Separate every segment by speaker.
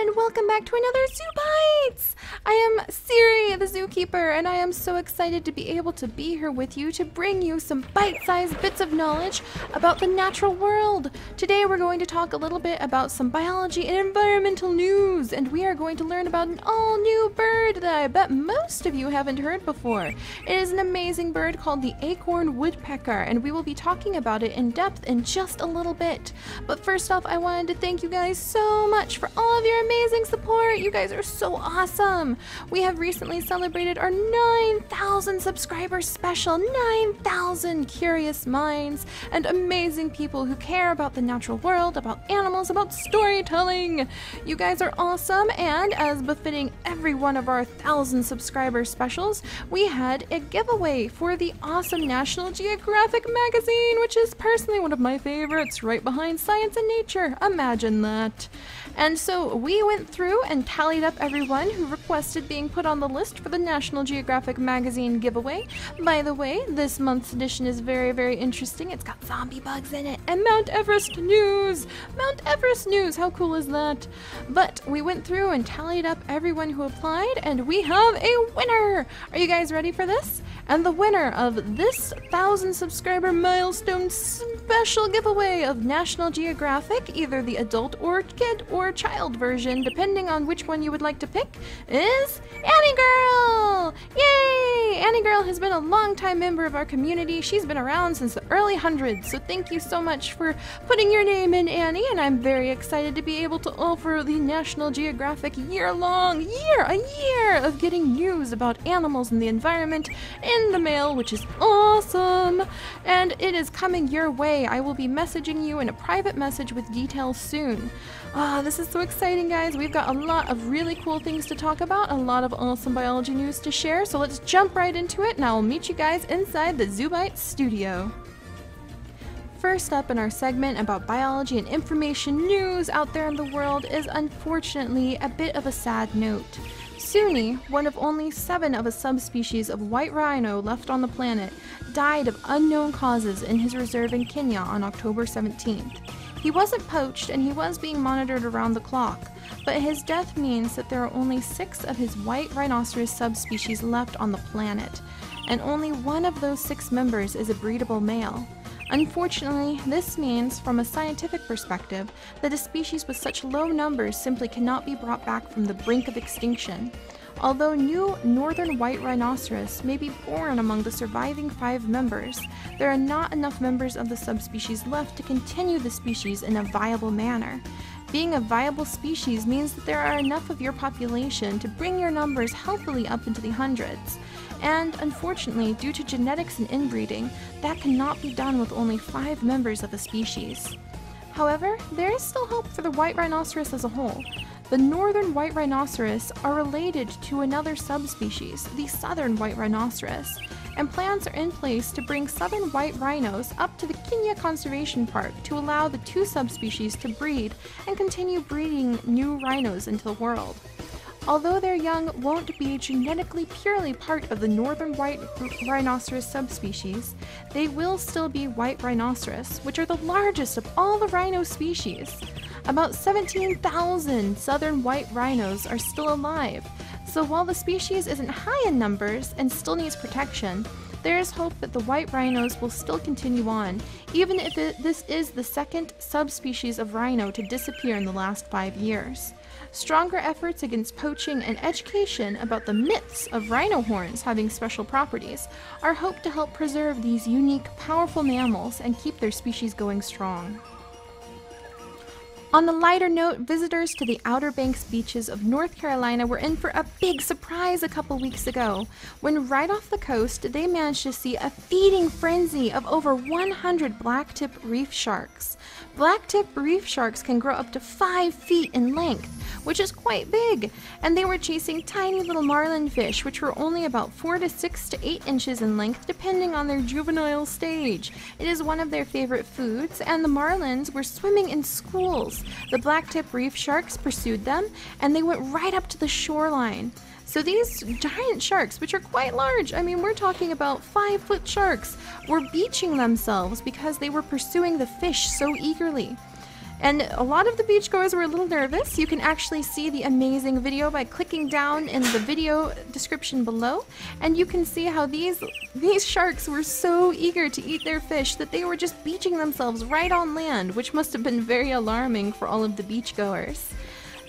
Speaker 1: and welcome back to another Zoo Bites! I am Siri, the zookeeper, and I am so excited to be able to be here with you to bring you some bite-sized bits of knowledge about the natural world. Today we're going to talk a little bit about some biology and environmental news, and we are going to learn about an all-new bird that I bet most of you haven't heard before. It is an amazing bird called the Acorn Woodpecker, and we will be talking about it in depth in just a little bit. But first off, I wanted to thank you guys so much for all of your amazing support. You guys are so awesome. We have recently celebrated our 9,000 subscribers special. 9,000 curious minds and amazing people who care about the natural world, about animals, about storytelling. You guys are awesome, and as befitting every one of our 1,000 subscriber specials, we had a giveaway for the awesome National Geographic magazine, which is personally one of my favorites, right behind Science and Nature. Imagine that. And so we went through and tallied up everyone who requested being put on the list for the National Geographic magazine giveaway. By the way, this month's edition is very, very interesting. It's got zombie bugs in it and Mount Everest news. Mount Everest news, how cool is that? But we went through and tallied up everyone who applied, and we have a winner. Are you guys ready for this? And the winner of this 1,000 subscriber milestone special giveaway of National Geographic, either the adult or kid or child version, depending on which one you would like to pick, is Annie Girl! Yay! Annie Girl has been a long-time member of our community. She's been around since the early hundreds, so thank you so much for putting your name in, Annie, and I'm very excited to be able to offer the National Geographic a year of getting news about animals and the environment in the mail, which is awesome, and it is coming your way. I will be messaging you in a private message with details soon. This is so exciting, guys. We've got a lot of really cool things to talk about, a lot of awesome biology news to share, so let's jump right into it, and I will meet you guys inside the Zoo Bites studio. First up in our segment about biology and information news out there in the world is unfortunately a bit of a sad note. Suni, one of only 7 of a subspecies of white rhino left on the planet, died of unknown causes in his reserve in Kenya on October 17th. He wasn't poached and he was being monitored around the clock, but his death means that there are only 6 of his white rhinoceros subspecies left on the planet, and only one of those 6 members is a breedable male. Unfortunately, this means, from a scientific perspective, that a species with such low numbers simply cannot be brought back from the brink of extinction. Although new northern white rhinoceros may be born among the surviving 5 members, there are not enough members of the subspecies left to continue the species in a viable manner. Being a viable species means that there are enough of your population to bring your numbers healthily up into the hundreds. And unfortunately, due to genetics and inbreeding, that cannot be done with only 5 members of a species. However, there is still hope for the white rhinoceros as a whole. The northern white rhinoceros are related to another subspecies, the southern white rhinoceros, and plans are in place to bring southern white rhinos up to the Kenya Conservation Park to allow the 2 subspecies to breed and continue breeding new rhinos into the world. Although their young won't be genetically purely part of the northern white rhinoceros subspecies, they will still be white rhinoceros, which are the largest of all the rhino species. About 17,000 southern white rhinos are still alive, so while the species isn't high in numbers and still needs protection, there is hope that the white rhinos will still continue on, even if this is the 2nd subspecies of rhino to disappear in the last 5 years. Stronger efforts against poaching and education about the myths of rhino horns having special properties are hoped to help preserve these unique, powerful mammals and keep their species going strong. On a lighter note, visitors to the Outerbanks beaches of North Carolina were in for a big surprise a couple weeks ago, when right off the coast they managed to see a feeding frenzy of over 100 blacktip reef sharks. Blacktip reef sharks can grow up to 5 feet in length, which is quite big, and they were chasing tiny little marlin fish, which were only about 4 to 6 to 8 inches in length depending on their juvenile stage. It is one of their favorite foods, and the marlins were swimming in schools. The blacktip reef sharks pursued them, and they went right up to the shoreline. So these giant sharks, which are quite large, I mean we're talking about 5-foot sharks, were beaching themselves because they were pursuing the fish so eagerly. And a lot of the beachgoers were a little nervous. You can actually see the amazing video by clicking down in the video description below, and you can see how these sharks were so eager to eat their fish that they were just beaching themselves right on land, which must have been very alarming for all of the beachgoers.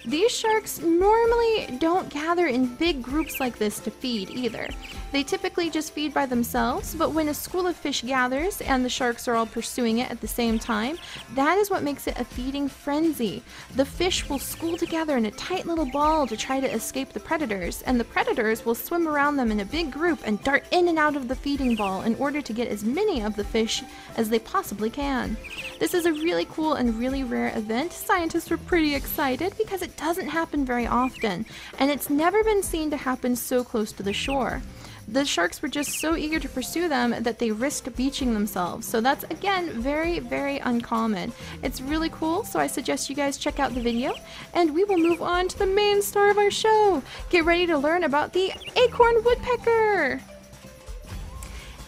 Speaker 1: These sharks normally don't gather in big groups like this to feed either. They typically just feed by themselves, but when a school of fish gathers and the sharks are all pursuing it at the same time, that is what makes it a feeding frenzy. The fish will school together in a tight little ball to try to escape the predators, and the predators will swim around them in a big group and dart in and out of the feeding ball in order to get as many of the fish as they possibly can. This is a really cool and really rare event. Scientists were pretty excited because it doesn't happen very often, and it's never been seen to happen so close to the shore. The sharks were just so eager to pursue them that they risked beaching themselves. So that's, again, very, very uncommon. It's really cool, so I suggest you guys check out the video, and we will move on to the main star of our show. Get ready to learn about the acorn woodpecker.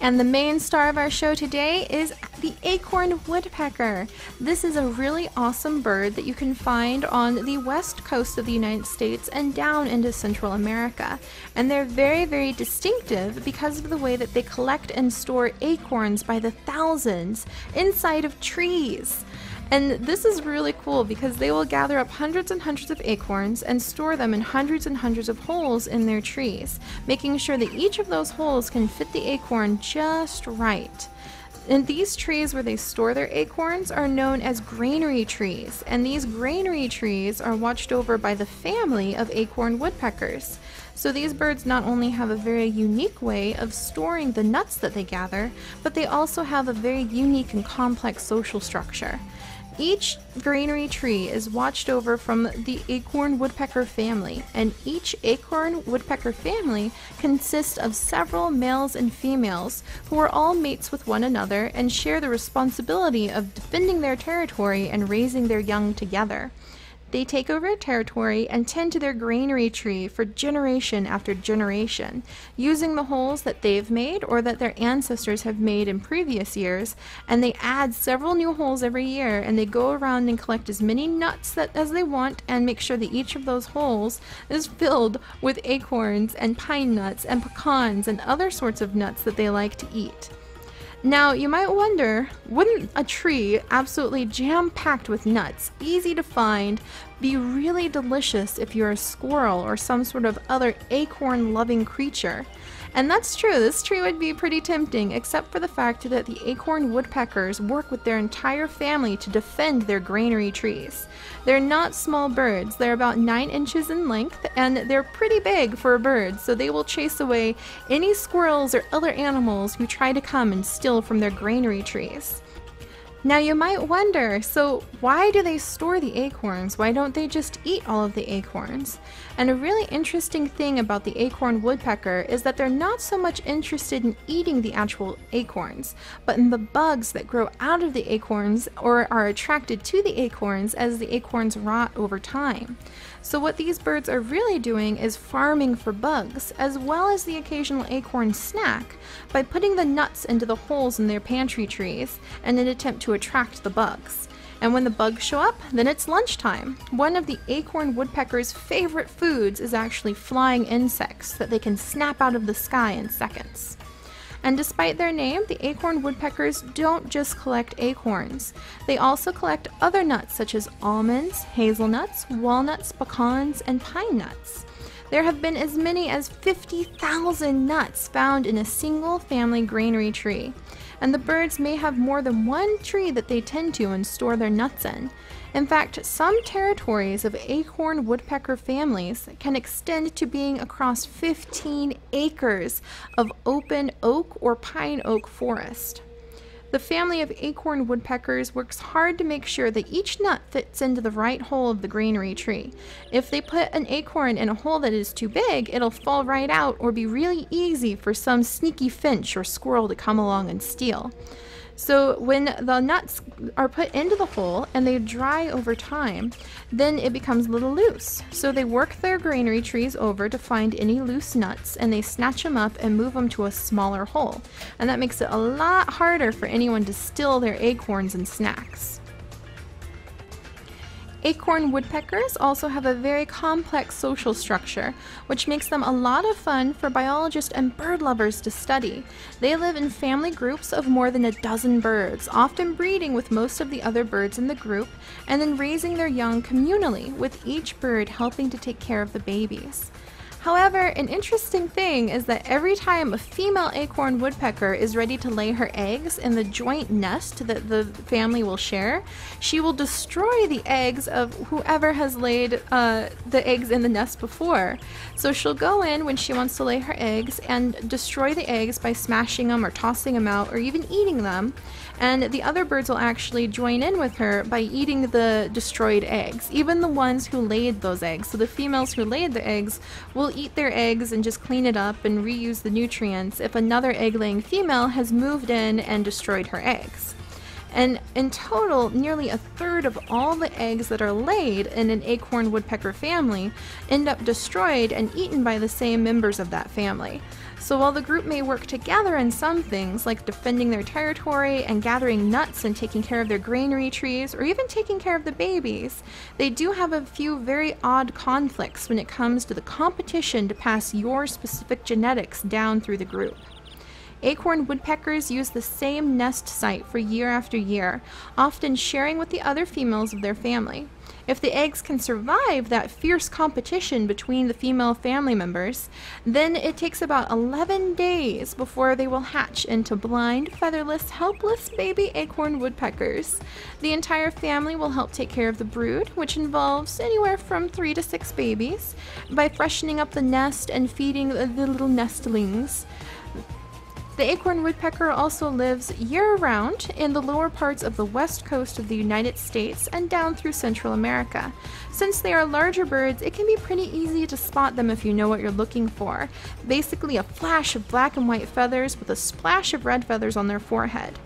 Speaker 1: And the main star of our show today is the acorn woodpecker. This is a really awesome bird that you can find on the west coast of the United States and down into Central America. And they're very, very distinctive because of the way that they collect and store acorns by the thousands inside of trees. And this is really cool because they will gather up hundreds and hundreds of acorns and store them in hundreds and hundreds of holes in their trees, making sure that each of those holes can fit the acorn just right. And these trees where they store their acorns are known as granary trees, and these granary trees are watched over by the family of acorn woodpeckers. So these birds not only have a very unique way of storing the nuts that they gather, but they also have a very unique and complex social structure. Each granary tree is watched over from the acorn woodpecker family, and each acorn woodpecker family consists of several males and females who are all mates with one another and share the responsibility of defending their territory and raising their young together. They take over a territory and tend to their granary tree for generation after generation, using the holes that they've made or that their ancestors have made in previous years, and they add several new holes every year, and they go around and collect as many nuts as they want and make sure that each of those holes is filled with acorns and pine nuts and pecans and other sorts of nuts that they like to eat. Now, you might wonder, wouldn't a tree absolutely jam-packed with nuts, easy to find, be really delicious if you're a squirrel or some sort of other acorn-loving creature? And that's true, this tree would be pretty tempting, except for the fact that the acorn woodpeckers work with their entire family to defend their granary trees. They're not small birds, they're about 9 inches in length, and they're pretty big for a bird, so they will chase away any squirrels or other animals who try to come and steal from their granary trees. Now you might wonder, so why do they store the acorns? Why don't they just eat all of the acorns? And a really interesting thing about the acorn woodpecker is that they're not so much interested in eating the actual acorns, but in the bugs that grow out of the acorns or are attracted to the acorns as the acorns rot over time. So what these birds are really doing is farming for bugs, as well as the occasional acorn snack, by putting the nuts into the holes in their pantry trees in an attempt to attract the bugs. And when the bugs show up, then it's lunchtime. One of the acorn woodpecker's favorite foods is actually flying insects that they can snap out of the sky in seconds. And despite their name, the acorn woodpeckers don't just collect acorns. They also collect other nuts such as almonds, hazelnuts, walnuts, pecans, and pine nuts. There have been as many as 50,000 nuts found in a single family granary tree, and the birds may have more than one tree that they tend to and store their nuts in. In fact, some territories of acorn woodpecker families can extend to being across 15 acres of open oak or pine oak forest. The family of acorn woodpeckers works hard to make sure that each nut fits into the right hole of the granary tree. If they put an acorn in a hole that is too big, it'll fall right out or be really easy for some sneaky finch or squirrel to come along and steal. So when the nuts are put into the hole and they dry over time, then it becomes a little loose. So they work their granary trees over to find any loose nuts, and they snatch them up and move them to a smaller hole. And that makes it a lot harder for anyone to steal their acorns and snacks. Acorn woodpeckers also have a very complex social structure, which makes them a lot of fun for biologists and bird lovers to study. They live in family groups of more than a dozen birds, often breeding with most of the other birds in the group, and then raising their young communally, with each bird helping to take care of the babies. However, an interesting thing is that every time a female acorn woodpecker is ready to lay her eggs in the joint nest that the family will share, she will destroy the eggs of whoever has laid the eggs in the nest before. So she'll go in when she wants to lay her eggs and destroy the eggs by smashing them or tossing them out or even eating them. And the other birds will actually join in with her by eating the destroyed eggs, even the ones who laid those eggs. So the females who laid the eggs will eat their eggs and just clean it up and reuse the nutrients if another egg-laying female has moved in and destroyed her eggs. And in total, nearly a third of all the eggs that are laid in an acorn woodpecker family end up destroyed and eaten by the same members of that family. So while the group may work together in some things, like defending their territory and gathering nuts and taking care of their granary trees, or even taking care of the babies, they do have a few very odd conflicts when it comes to the competition to pass your specific genetics down through the group. Acorn woodpeckers use the same nest site for year after year, often sharing with the other females of their family. If the eggs can survive that fierce competition between the female family members, then it takes about 11 days before they will hatch into blind, featherless, helpless baby acorn woodpeckers. The entire family will help take care of the brood, which involves anywhere from 3 to 6 babies, by freshening up the nest and feeding the little nestlings. The acorn woodpecker also lives year-round in the lower parts of the west coast of the United States and down through Central America. Since they are larger birds, it can be pretty easy to spot them if you know what you're looking for. Basically a flash of black and white feathers with a splash of red feathers on their forehead.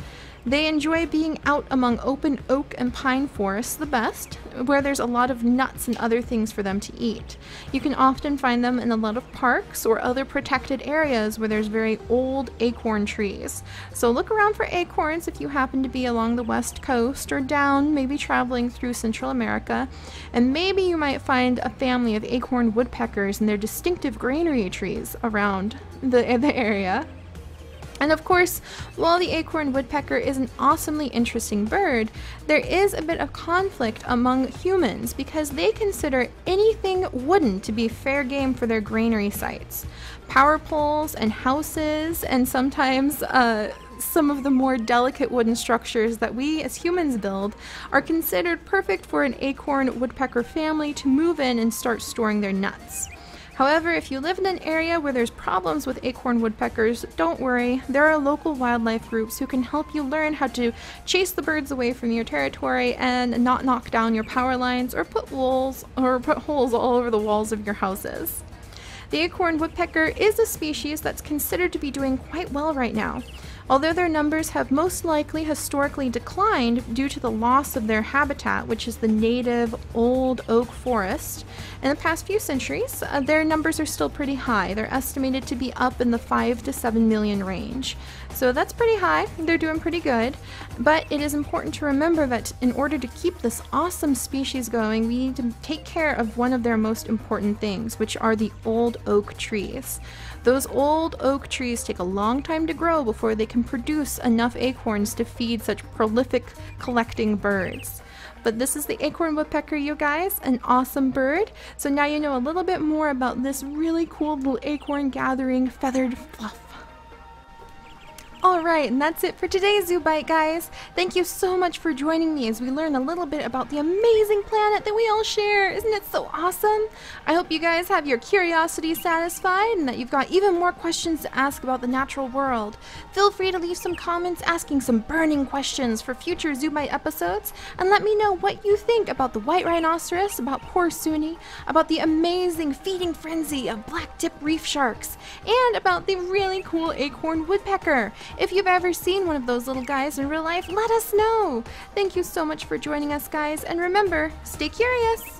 Speaker 1: They enjoy being out among open oak and pine forests the best, where there's a lot of nuts and other things for them to eat. You can often find them in a lot of parks or other protected areas where there's very old acorn trees. So look around for acorns if you happen to be along the west coast or down, maybe traveling through Central America, and maybe you might find a family of acorn woodpeckers and their distinctive granary trees around the area. And of course, while the acorn woodpecker is an awesomely interesting bird, there is a bit of conflict among humans because they consider anything wooden to be fair game for their granary sites. Power poles and houses, and sometimes some of the more delicate wooden structures that we as humans build are considered perfect for an acorn woodpecker family to move in and start storing their nuts. However, if you live in an area where there's problems with acorn woodpeckers, don't worry, there are local wildlife groups who can help you learn how to chase the birds away from your territory and not knock down your power lines or put holes all over the walls of your houses. The acorn woodpecker is a species that's considered to be doing quite well right now. Although their numbers have most likely historically declined due to the loss of their habitat, which is the native old oak forest, in the past few centuries, their numbers are still pretty high. They're estimated to be up in the 5 to 7 million range. So that's pretty high. They're doing pretty good. But it is important to remember that in order to keep this awesome species going, we need to take care of one of their most important things, which are the old oak trees. Those old oak trees take a long time to grow before they can produce enough acorns to feed such prolific collecting birds. But this is the acorn woodpecker, you guys, an awesome bird. So now you know a little bit more about this really cool little acorn gathering feathered fluff. Alright, and that's it for today's Zoo Bite, guys. Thank you so much for joining me as we learn a little bit about the amazing planet that we all share. Isn't it so awesome? I hope you guys have your curiosity satisfied and that you've got even more questions to ask about the natural world. Feel free to leave some comments asking some burning questions for future Zoo Bite episodes, and let me know what you think about the white rhinoceros, about poor Suni, about the amazing feeding frenzy of blacktip reef sharks, and about the really cool acorn woodpecker. If you've ever seen one of those little guys in real life, let us know! Thank you so much for joining us, guys, and remember, stay curious!